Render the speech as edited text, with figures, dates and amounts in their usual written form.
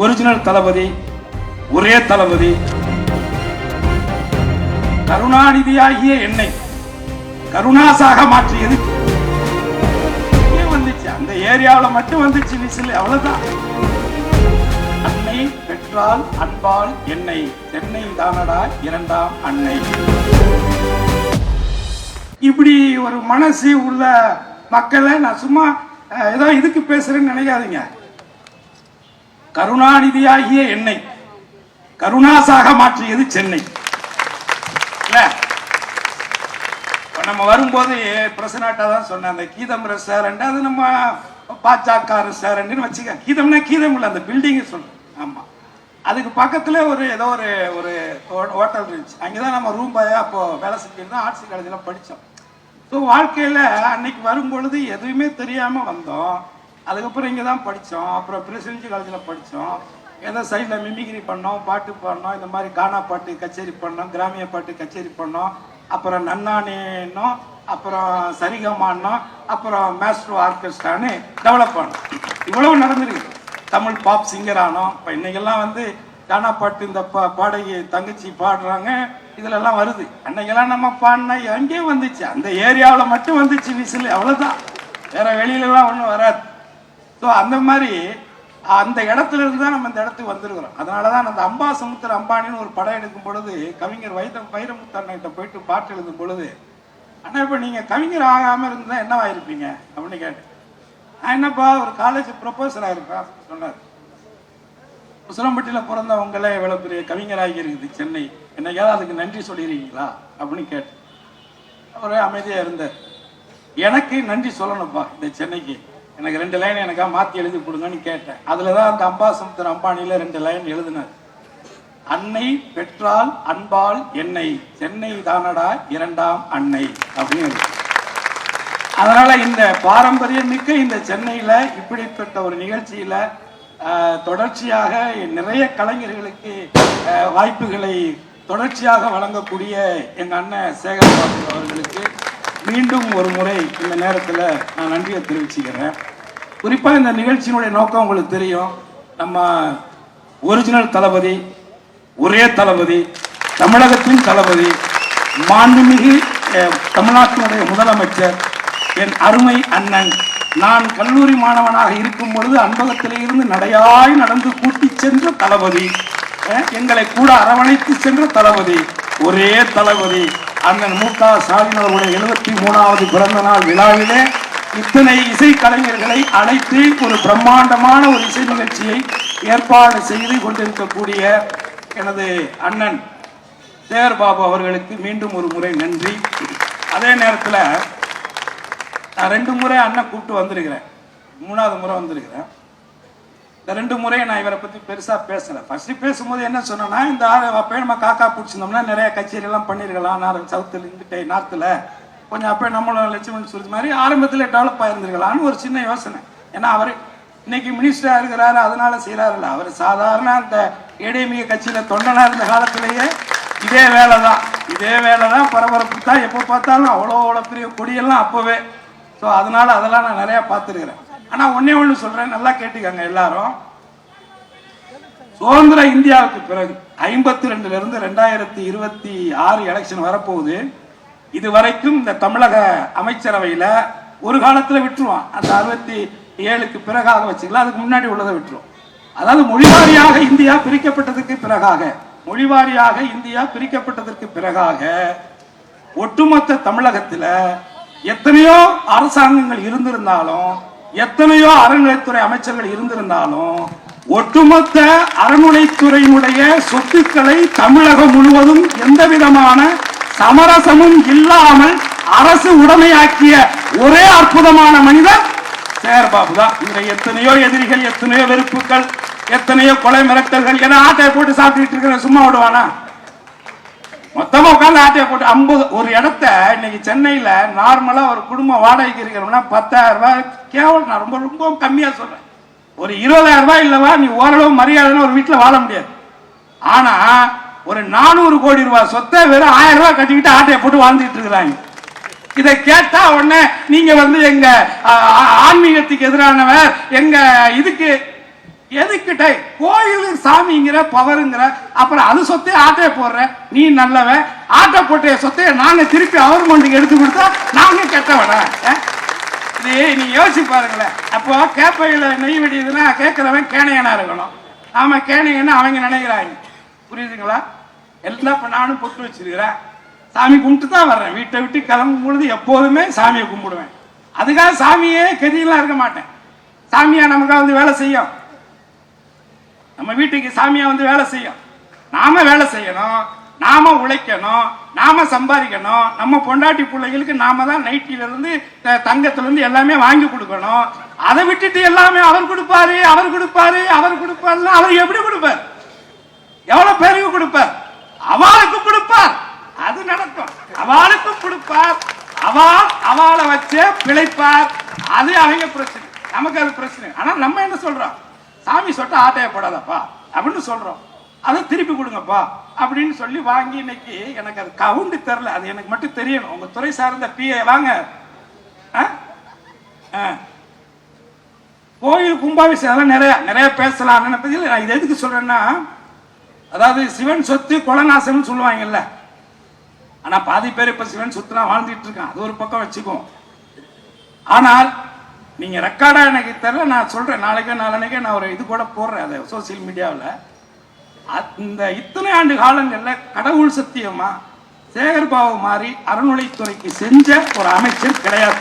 Original தளபதி, ஒரே தளபதி, கருணாநிதியாகிய என்னை கருணாசாக மாற்றியது வந்துச்சு. அந்த ஏரியாவில் மட்டும் வந்துச்சு விசில், அவ்வளவுதான். அன்னை பெற்றால் அன்பால் என்னை, சென்னை தானடா இரண்டாம் அன்னை. இப்படி ஒரு மனசு உள்ள மக்களை நான் சும்மா ஏதோ இதுக்கு பேசுறேன்னு நினைக்காதீங்க. கருணாநிதியாகிய என்னை கருணாசாக மாற்றியது சென்னை. நம்ம வரும்போது பிரசனாட்டா தான் சொன்னேன், அந்த கீதம் ரெஸ்டாரண்ட் அது நம்ம பாஜக ரெஸ்டாரண்ட்னு வச்சுக்க. கீதம்னா கீதம் இல்லை, அந்த பில்டிங் சொல்றேன். ஆமா, அதுக்கு பக்கத்துல ஒரு ஏதோ ஒரு ஹோட்டல் இருந்துச்சு. அங்கேதான் நம்ம ரூம் பாயா அப்போ வேலை செஞ்சிருந்தோம். ஆர்ட்ஸ் காலேஜில் படித்தோம். ஸோ வாழ்க்கையில் அன்னைக்கு வரும்பொழுது எதுவுமே தெரியாமல் வந்தோம். அதுக்கப்புறம் இங்கே தான் படித்தோம். அப்புறம் பிரசிடென்சி காலேஜில் படித்தோம். ஏதோ சைடில் மிமிக்ரி பண்ணோம், பாட்டு பாடினோம், இந்த மாதிரி கானா பாட்டு கச்சேரி பண்ணோம், கிராமிய பாட்டு கச்சேரி பண்ணோம், அப்புறம் நன்னானேன்னோம், அப்புறம் சரிகமானோம், அப்புறம் மேஸ்ட்ரோ ஆர்கெஸ்ட்ரான்னு டெவலப் பண்ணோம். இவ்வளவு நடந்துருக்கு. தமிழ் பாப் சிங்கர் ஆனோம். இப்போ இன்னைக்கெல்லாம் வந்து கானா பாட்டு இந்த பாடகி தங்கச்சி பாடுறாங்க, இதுல எல்லாம் வருது. அன்னைக்கெல்லாம் நம்ம பாடினா அங்கேயும் வந்துச்சு, அந்த ஏரியாவில் மட்டும் வந்துச்சு விசில், அவ்வளவுதான். வேற வெளியிலலாம் ஒன்றும் வராது. ஸோ அந்த மாதிரி அந்த இடத்துல இருந்து தான் நம்ம இந்த இடத்துக்கு வந்திருக்கிறோம். அதனாலதான் அந்த அம்பா சமுத்திர அம்பானின்னு ஒரு படம் எடுக்கும் பொழுது கவிஞர் வைரமுத்து அண்ணன்கிட்ட போயிட்டு பாட்டு எழுதும் பொழுது, அண்ணா இப்ப நீங்க கவிஞர் ஆகாம இருந்தா என்னவாயிருப்பீங்க அப்படின்னு கேட்டேன். என்னப்பா ஒரு காலேஜ் ப்ரொஃபஸர் ஆயிருப்பேன் சொன்னார். உசிலம்பட்டியில பிறந்தவங்களே இவ்வளவு பெரிய கவிஞராகி இருக்குது சென்னை, என்னைக்காவது அதுக்கு நன்றி சொல்லிடுறீங்களா அப்படின்னு கேட்டேன். அவரே அமைதியா இருந்தார். எனக்கு நன்றி சொல்லணும்ப்பா இந்த சென்னைக்கு, எனக்கு 2 லைன் எனக்கா மாத்தி எழுதி கொடுங்கன்னு கேட்டேன். அதுலதான் அந்த அம்பா சமுத்திர அம்பானியில 2 லைன் எழுதினார். அன்னை பெற்றால் அன்பால் என்னை, சென்னை தானடா இரண்டாம் அன்னை அப்படின்னு. அதனால இந்த பாரம்பரியம் மிக்க இந்த சென்னையில இப்படிப்பட்ட ஒரு நிகழ்ச்சியில தொடர்ச்சியாக நிறைய கலைஞர்களுக்கு வாய்ப்புகளை தொடர்ச்சியாக வழங்கக்கூடிய எங்க அண்ணன் சேகர் பாபு அவர்களுக்கு மீண்டும் ஒரு முறை இந்த நேரத்தில் நான் நன்றியை தெரிவிச்சுக்கிறேன். குறிப்பாக இந்த நிகழ்ச்சியினுடைய நோக்கம் உங்களுக்கு தெரியும். நம்ம ஒரிஜினல் தளபதி, ஒரே தளபதி, தமிழகத்தின் தளபதி, மாண்புமிகு தமிழ்நாட்டினுடைய முதலமைச்சர், என் அருமை அண்ணன், நான் கல்லூரி மாணவனாக இருக்கும் பொழுது அன்பகத்திலே இருந்து நடையாய் நடந்து கூட்டி சென்ற தளபதி, எங்களை கூட அரவணைத்து சென்ற தளபதி, ஒரே தளபதி அண்ணன் மு.க. ஸ்டாலின் அவர்களுடைய 73வது பிறந்த நாள் விழாவிலே இத்தனை இசை கலைஞர்களை அழைத்து ஒரு பிரம்மாண்டமான ஒரு இசை நிகழ்ச்சியை ஏற்பாடு செய்து கொண்டிருக்கக்கூடிய எனது அண்ணன் சேகர் பாபு அவர்களுக்கு மீண்டும் ஒரு முறை நன்றி. அதே நேரத்தில் நான் 2 முறை அண்ணன் கூப்பிட்டு வந்திருக்கிறேன், 3வது முறை வந்திருக்கிறேன். இந்த 2 முறை நான் இவரை பத்தி பெருசா பேசல. ஃபர்ஸ்ட் பேசும்போது என்ன சொன்னா, இந்த அப்பயே நம்ம காக்கா பிடிச்சிருந்தோம்னா நிறைய கச்சேரி எல்லாம் பண்ணிருக்கலாம், சவுத்துல இங்கிட்ட நார்த்துல கொஞ்சம் அப்பயே நம்மளும் லட்சுமணன் சொல்ற மாதிரி ஆரம்பத்துல டெவலப் ஆயிருந்திருக்கலாம்னு ஒரு சின்ன யோசனை. ஏன்னா அவர் இன்னைக்கு மினிஸ்டரா இருக்கிறாரு, அதனால செய்யறாரு இல்ல. அவர் சாதாரண அந்த ஏடிஎம்கே கட்சியில தொண்டனா இருந்த காலத்திலேயே இதே வேலைதான் பரபரப்பு தான். எப்போ பார்த்தாலும் அவ்வளோ பெரிய கொடியெல்லாம் அப்பவே. ஸோ அதனால அதெல்லாம் நான் நிறைய பார்த்துருக்கிறேன். ஆனா ஒண்ணு சொல்றேன், நல்லா கேட்டுக்கங்க எல்லாரும். சுதந்திர இந்தியாவுக்கு பிறகு 52ல இருந்து 2026 எலெக்ஷன் வரப்போகுது. இதுவரைக்கும் இந்த தமிழக அமைச்சரவையில ஒரு காலத்துல விட்டுருவான், அந்த 67க்கு பிறகாக வச்சுக்கலாம், அதுக்கு முன்னாடி உள்ளதை விட்டுருவோம். அதாவது மொழிவாரியாக இந்தியா பிரிக்கப்பட்டதற்கு பிறகாக ஒட்டுமொத்த தமிழகத்துல எத்தனையோ அரசாங்கங்கள் இருந்திருந்தாலும், எத்தனையோ அறநிலைத்துறை அமைச்சர்கள் இருந்திருந்தாலும், ஒட்டுமொத்த அறநிலைத்துறையினுடைய சொத்துக்களை தமிழகம் முழுவதும் எந்த விதமான சமரசமும் இல்லாமல் அரசு உடைமையாக்கிய ஒரே அற்புதமான மனிதர் சேகர் பாபு தான். இதுல எத்தனையோ எதிரிகள், எத்தனையோ வெறுப்புகள், எத்தனையோ கொலை மிரட்டல்கள். ஏன்னா ஆட்டையை போட்டு சாப்பிட்டு இருக்கிற சும்மா விடுவானா? மொத்தமா உட்காந்து ஆட்டையை போட்டு 50 ஒரு இடத்த இன்னைக்கு சென்னையில நார்மலா ஒரு குடும்பம் வாடகைக்கு இருக்கிறோம்னா 10,000 ரூபாய் கேவலம். நான் ரொம்ப ரொம்ப கம்மியா சொல்றேன். ஒரு 20,000 ரூபாய் இல்லவா நீ ஓரளவு மரியாதைன்னு ஒரு வீட்டுல வாழ முடியாது. ஆனா ஒரு 400 கோடி ரூபாய் சொத்தை வெறும் 1000 ரூபாய் கட்டிக்கிட்டு ஆட்டையை போட்டு வாழ்ந்துட்டு இருக்கிறாங்க. இதை கேட்டா உடனே நீங்க எங்க ஆன்மீகத்துக்கு எதிரானவர், எங்க இதுக்கு எதுக்கிட்ட கோயில் சாமிங்கிற பவருங்கிற, அப்புறம் அது சொத்தைய ஆட்டைய போடுற நீ நல்லவன், ஆட்டை போட்ட சொத்தைய நாங்க திருப்பி அவர் மண்டிக்கு எடுத்து கொடுத்தா நாங்க கெட்டவன. இது நீ யோசிச்சு பாருங்களேன். அப்போ கேப்பையில நெய் வெடியுதுன்னா கேட்கிறவன் கேனையனா இருக்கணும், நாம கேனையன்னு அவங்க நினைக்கிறாங்க. புரியுதுங்களா? எல்லாம் இப்ப நானும் பொட்டு வச்சிருக்கிறேன், சாமி கும்பிட்டு தான் வர்றேன். வீட்டை விட்டு கிளம்பும் பொழுது எப்போதுமே சாமியை கும்பிடுவேன். அதுக்காக சாமியே கதியெல்லாம் இருக்க மாட்டேன். சாமியா நமக்காக வந்து வேலை செய்யும், நம்ம வீட்டுக்கு சாமியா வந்து வேலை செய்யும். நாம வேலை செய்யணும், நாம உழைக்கணும், நாம சம்பாதிக்கணும். நம்ம பொண்டாட்டி பிள்ளைகளுக்கு நாம தான் நைட்டில இருந்து தங்கத்துல இருந்து எல்லாமே வாங்கி கொடுக்கணும். அதை விட்டுட்டு எல்லாமே அவர் கொடுப்பாரு அவர் கொடுப்பாரு அவர் கொடுப்பாரு. அவர் எப்படி கொடுப்பார்? எவ்வளவு பேருக்கு கொடுப்பார்? அவளுக்கு கொடுப்பார். அது நடக்கும். அவளுக்கும் கொடுப்பார், அவளை வச்சே பிழைப்பார். அது அவங்க பிரச்சனை, நமக்கு அது பிரச்சனை. ஆனா நம்ம என்ன சொல்றோம்? சாமி சொட்ட ஆட்டையப்படாதப்பா அப்படின்னு சொல்றோம். அதை திருப்பி கொடுங்கப்பா அப்படின்னு சொல்லி வாங்கி, இன்னைக்கு எனக்கு அது கவுண்டு தெரியல, அது எனக்கு மட்டும் தெரியணும். உங்க துறை சார்ந்த பிஏ வாங்க. கோயில் கும்பாபிஷேகம் அதெல்லாம் நிறைய நிறைய பேசலாம். நான் இது எதுக்கு சொல்றேன்னா, அதாவது சிவன் சொத்து கொலநாசம்னு சொல்லுவாங்கல்ல. ஆனா பாதி பேர் இப்ப சிவன் சொத்துலாம் வாழ்ந்துட்டு இருக்கான், அது ஒரு பக்கம் வச்சுக்குவோம். ஆனால் நீங்க ரெக்கார்டா எனக்கு தெரியல, நான் சொல்றேன், நாளைக்கே நாளன்னைக்கே நான் ஒரு இது கூட போடுறேன் அதை சோசியல் மீடியாவில். இந்த இத்தனை ஆண்டு காலங்களில் கடவுள் சத்தியமா சேகர் பாபு மாதிரி அறநிலைத்துறைக்கு செஞ்ச ஒரு அமைச்சர் கிடையாது.